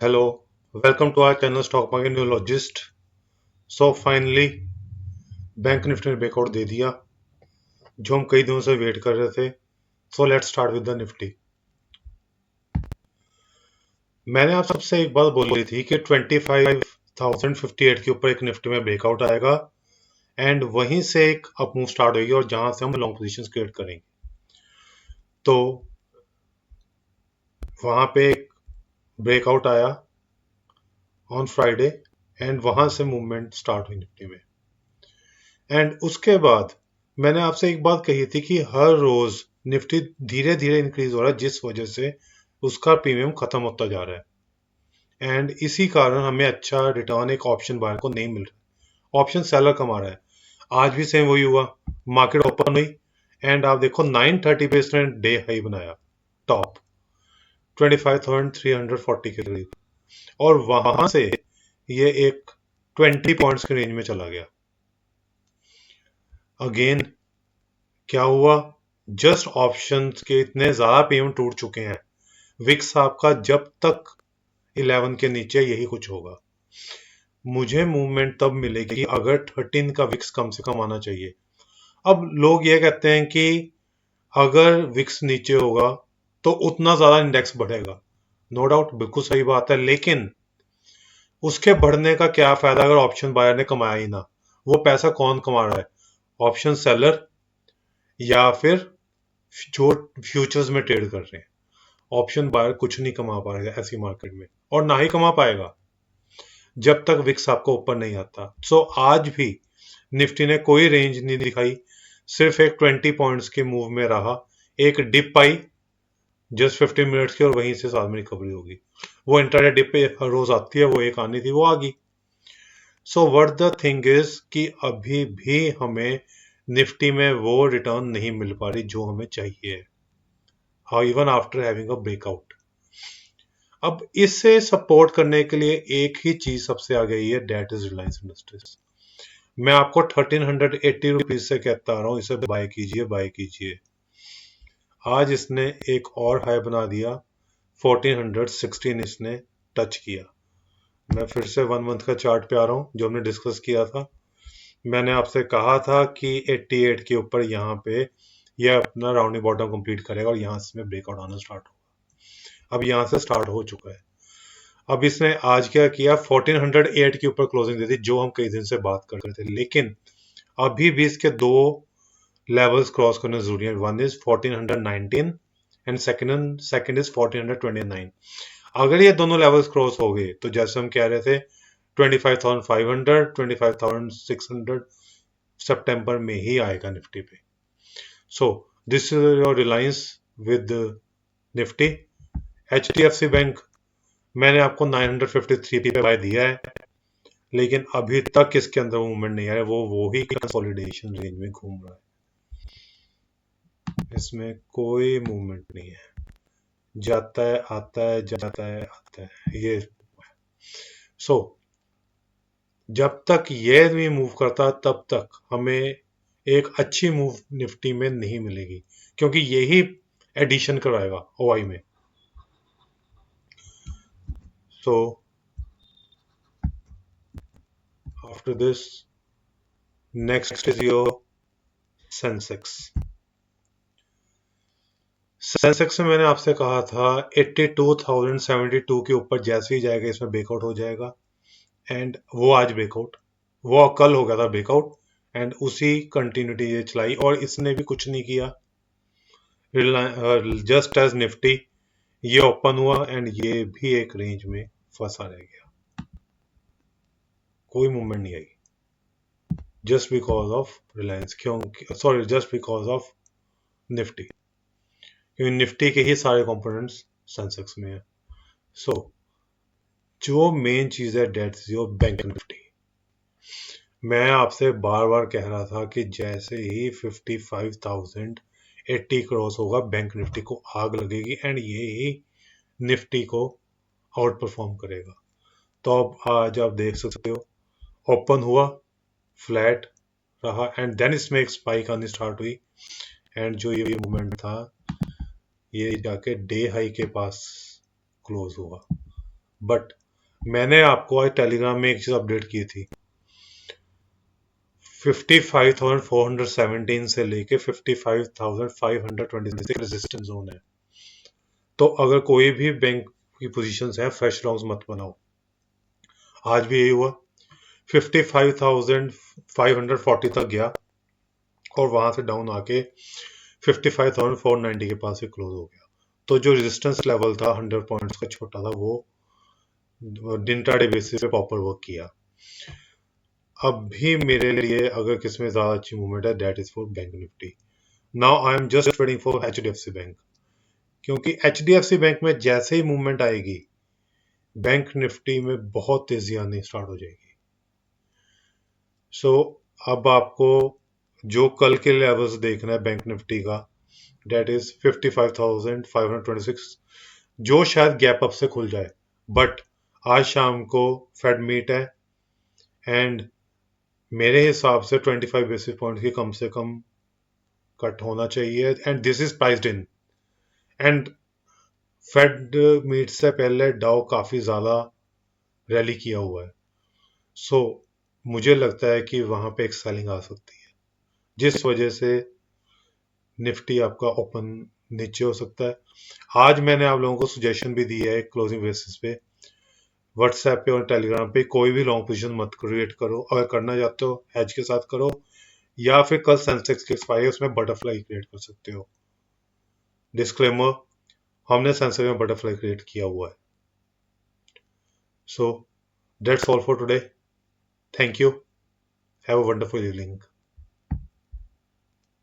Hello, welcome to our channel Stock Market Neologist. So finally bank Nifty ने breakout दे दिया जो हम कई दिनों से वेट कर रहे थे. So let's start with the Nifty. मैंने आप सबसे एक बात बोली थी कि 25,058 के ऊपर एक निफ्टी में ब्रेकआउट आएगा एंड वहीं से एक अप मूव स्टार्ट होगी और जहां से हम लॉन्ग पोजीशंस क्रिएट करेंगे. तो वहां पे एक ब्रेकआउट आया ऑन फ्राइडे एंड वहां से मूवमेंट स्टार्ट हुई निफ्टी में. एंड उसके बाद मैंने आपसे एक बात कही थी कि हर रोज निफ्टी धीरे धीरे इंक्रीज हो रहा है जिस वजह से उसका प्रीमियम खत्म होता जा रहा है एंड इसी कारण हमें अच्छा रिटर्न एक ऑप्शन बायर को नहीं मिल रहा. ऑप्शन सेलर कमा रहा है. आज भी सेम वही हुआ. मार्केट ओपन हुई एंड आप देखो 9:30 पे इसने डे हाई बनाया टॉप 25,340 के करीब और वहां से ये एक 20 पॉइंट्स के रेंज में चला गया. अगेन क्या हुआ, जस्ट ऑप्शंस के इतने ज्यादा पेमेंट टूट चुके हैं. विक्स आपका जब तक 11 के नीचे यही कुछ होगा. मुझे मूवमेंट तब मिलेगी अगर 13 का विक्स कम से कम आना चाहिए. अब लोग ये कहते हैं कि अगर विक्स नीचे होगा तो उतना ज्यादा इंडेक्स बढ़ेगा. नो डाउट, बिल्कुल सही बात है, लेकिन उसके बढ़ने का क्या फायदा अगर ऑप्शन बायर ने कमाया ही ना. वो पैसा कौन कमा रहा है, ऑप्शन सेलर या फिर जो फ्यूचर्स में ट्रेड कर रहे हैं. ऑप्शन बायर कुछ नहीं कमा पाएगा ऐसी मार्केट में और ना ही कमा पाएगा जब तक विक्स आपको ऊपर नहीं आता. सो आज भी निफ्टी ने कोई रेंज नहीं दिखाई, सिर्फ एक 20 पॉइंट्स के मूव में रहा. एक डिप आई जस्ट 15 मिनट्स की और वहीं से साथ में रिकवरी होगी. वो इंटरडे डिप हर रोज आती है, वो एक आनी थी, वो आ गई. So what the thing is कि अभी भी हमें निफ्टी में वो रिटर्न नहीं मिल पा रही जो हमें चाहिए even after having a breakout. अब इससे सपोर्ट करने के लिए एक ही चीज सबसे आ गई है, डेट इज रिलायंस इंडस्ट्रीज. मैं आपको 1380 रुपीज से कहता आ रहा हूँ इसे बाय कीजिए बाय कीजिए. आज इसने एक और हाई बना दिया, 1416 इसने टच किया. मैं फिर से 1 मंथ का चार्ट पे आ रहा हूँ जो हमने डिस्कस किया था. मैंने आपसे कहा था कि 88 के ऊपर यहाँ पे यह अपना राउंडिंग बॉटम कंप्लीट करेगा और यहाँ से ब्रेकआउट आना स्टार्ट होगा. अब यहाँ से स्टार्ट हो चुका है. अब इसने आज क्या किया, 1408 के ऊपर क्लोजिंग दी थी जो हम कई दिन से बात कर रहे थे, लेकिन अभी भी इसके दो लेवल्स क्रॉस करने जरूरी है. One is 1419 and second is 1429. अगर ये दोनों लेवल्स क्रॉस हो गए तो जैसे हम कह रहे थे 25,500 25,600 सितंबर में ही आएगा निफ्टी पे. So this is your Reliance with Nifty. HDFC bank मैंने आपको 953 पे बाय दिया है, लेकिन अभी तक इसके अंदर मूवमेंट नहीं आया. वो ही कंसोलिडेशन रेंज में घूम रहा है, इसमें कोई मूवमेंट नहीं है. जाता है आता है जाता है आता है ये. सो जब तक ये नहीं मूव करता तब तक हमें एक अच्छी मूव निफ्टी में नहीं मिलेगी, क्योंकि यही एडिशन करवाएगा ओआई में. So after this next is your Sensex. Sensex में मैंने आपसे कहा था 82,072 के ऊपर जैसे ही जाएगा इसमें ब्रेकआउट हो जाएगा. एंड वो आज ब्रेकआउट, वो कल हो गया था ब्रेकआउट एंड उसी कंटिन्यूटी ये चलाई और इसने भी कुछ नहीं किया. जस्ट एज निफ्टी ये ओपन हुआ एंड ये भी एक रेंज में फंसा रह गया, कोई मूवमेंट नहीं आई जस्ट बिकॉज ऑफ रिलायंस. क्यों, sorry, just because of Nifty, क्योंकि निफ्टी के ही सारे कंपोनेंट्स सेंसेक्स में है. सो जो मेन चीज है that is your bank Nifty. मैं आपसे बार बार कह रहा था कि जैसे ही 55,080 क्रॉस होगा बैंक निफ्टी को आग लगेगी एंड ये ही निफ्टी को आउट परफॉर्म करेगा. तो अब आज आप देख सकते हो ओपन हुआ, फ्लैट रहा एंड देन इसमें एक स्पाइक आनी स्टार्ट हुई एंड जो ये मूवमेंट था ये जाके डे हाई के पास क्लोज हुआ. बट मैंने आपको आज टेलीग्राम में एक चीज अपडेट की थी, 55,417 से लेके 55,526 रेजिस्टेंस जोन है। तो अगर कोई भी बैंक की पोजीशंस है, फ्रेश लॉन्ग्स मत बनाओ। आज भी यही हुआ, 55,540 तक गया और वहां से डाउन आके 55,490 के पास ही क्लोज हो गया। तो जो रेजिस्टेंस लेवल था 100 पॉइंट्स का छोटा था, वो इंट्राडे बेसिस पे प्रॉपर वर्क किया। अब भी मेरे लिए अगर किसमें ज्यादा अच्छी मूवमेंट है, that is for bank Nifty. Now I am just waiting for HDFC bank, क्योंकि HDFC बैंक में जैसे ही मूवमेंट आएगी, बैंक निफ्टी में बहुत तेजी आनी स्टार्ट हो जाएगी। सो अब आपको जो कल के लेवल्स देखना है बैंक निफ्टी का, डेट इज 55,526, जो शायद गैप अप से खुल जाए। बट आज शाम को फेड मीट है एंड मेरे हिसाब से 25 बेसिस पॉइंट की कम से कम कट होना चाहिए, and this is priced in. And Fed meet से पहले डाउ काफी ज्यादा रैली किया हुआ है। सो मुझे लगता है कि वहां पे एक सेलिंग आ सकती है, जिस वजह से निफ्टी आपका ओपन नीचे हो सकता है। आज मैंने आप लोगों को सजेशन भी दी है क्लोजिंग बेसिस पे, व्हाट्सएप पे और टेलीग्राम पे, कोई भी लॉन्ग पोजीशन मत क्रिएट करो। अगर करना चाहते हो हेज के साथ करो, या फिर कल सेंसेक्स के एक्सपायरी उसमें बटरफ्लाई क्रिएट कर सकते हो। डिस्क्लेमर, हमने सेंसेक्स में बटरफ्लाई क्रिएट किया हुआ है। So that's all for today. Thank you, have a wonderful evening.